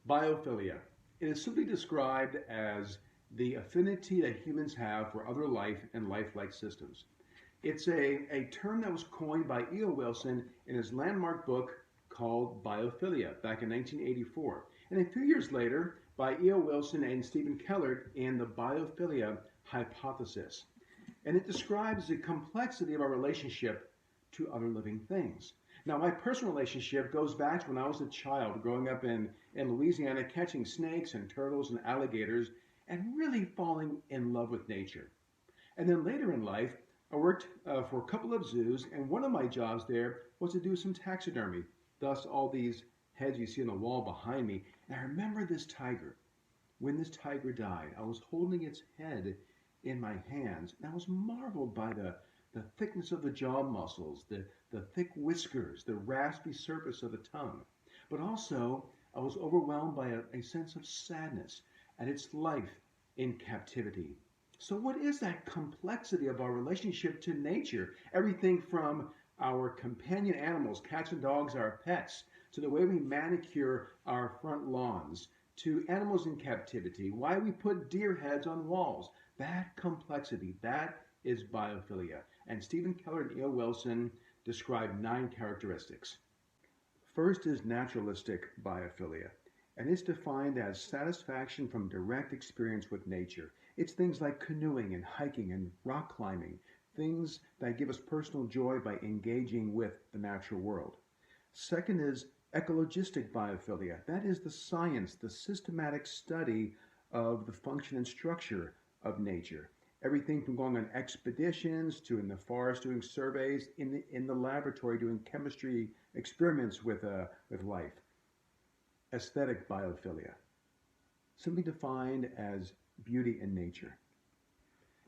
Biophilia. It is simply described as the affinity that humans have for other life and lifelike systems. It's a term that was coined by E.O. Wilson in his landmark book called Biophilia back in 1984. And a few years later, by E.O. Wilson and Stephen Keller in the Biophilia hypothesis. And it describes the complexity of our relationship to other living things. Now, my personal relationship goes back to when I was a child growing up in Louisiana, catching snakes and turtles and alligators and really falling in love with nature. And then later in life, I worked for a couple of zoos, and one of my jobs there was to do some taxidermy. Thus, all these heads you see on the wall behind me. And I remember this tiger. When this tiger died, I was holding its head in my hands, and I was marveled by the thickness of the jaw muscles, the thick whiskers, the raspy surface of the tongue. But also, I was overwhelmed by a sense of sadness at its life in captivity. So what is that complexity of our relationship to nature? Everything from our companion animals, cats and dogs, our pets, to the way we manicure our front lawns, to animals in captivity, why we put deer heads on walls. That complexity, that is biophilia. And Stephen Keller and E.O. Wilson describe 9 characteristics. First is naturalistic biophilia, and it's defined as satisfaction from direct experience with nature. It's things like canoeing and hiking and rock climbing, things that give us personal joy by engaging with the natural world. Second is ecologistic biophilia. That is the science, the systematic study of the function and structure of nature. Everything from going on expeditions to in the forest doing surveys, in the laboratory doing chemistry experiments with life. Aesthetic biophilia, simply defined as beauty in nature.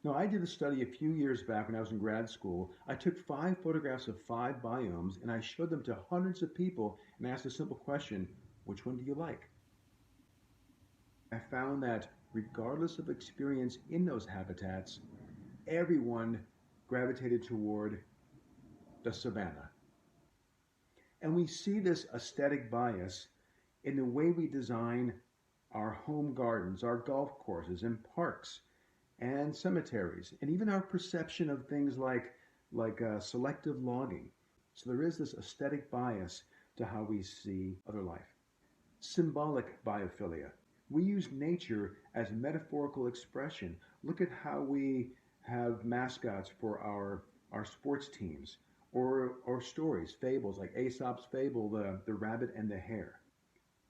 Now, I did a study a few years back when I was in grad school. I took 5 photographs of 5 biomes and I showed them to hundreds of people and asked a simple question: which one do you like? I found that regardless of experience in those habitats, everyone gravitated toward the savanna. And we see this aesthetic bias in the way we design our home gardens, our golf courses, and parks, and cemeteries, and even our perception of things like selective logging. So there is this aesthetic bias to how we see other life. Symbolic biophilia. We use nature as metaphorical expression. Look at how we have mascots for our sports teams, or stories, fables like Aesop's fable, the rabbit and the hare.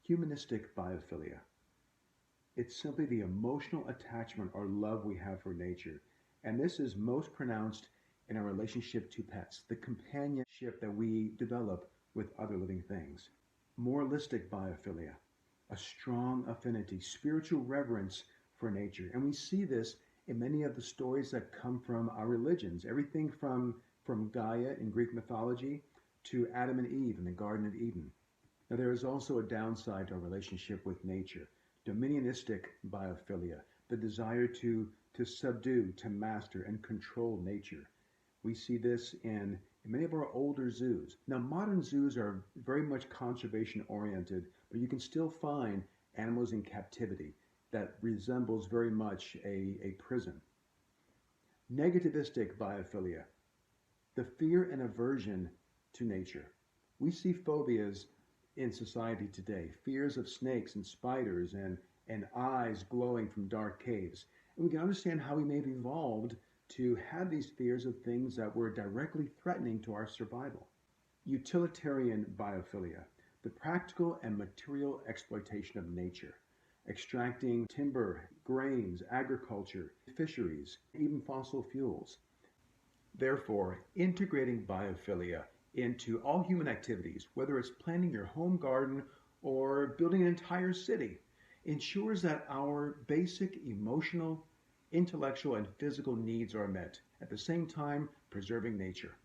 Humanistic biophilia. It's simply the emotional attachment or love we have for nature. And this is most pronounced in our relationship to pets, the companionship that we develop with other living things. Moralistic biophilia. A strong affinity, spiritual reverence for nature. And we see this in many of the stories that come from our religions. Everything from Gaia in Greek mythology to Adam and Eve in the Garden of Eden. Now, there is also a downside to our relationship with nature. Dominionistic biophilia, the desire to subdue, to master, and control nature. We see this in many of our older zoos. Now, modern zoos are very much conservation-oriented, but you can still find animals in captivity that resembles very much a prison. Negativistic biophilia, the fear and aversion to nature. We see phobias in society today, fears of snakes and spiders and eyes glowing from dark caves. And we can understand how we may have evolved to have these fears of things that were directly threatening to our survival. Utilitarian biophilia, the practical and material exploitation of nature, extracting timber, grains, agriculture, fisheries, even fossil fuels. Therefore, integrating biophilia into all human activities, whether it's planting your home garden or building an entire city, ensures that our basic emotional, intellectual, and physical needs are met, at the same time preserving nature.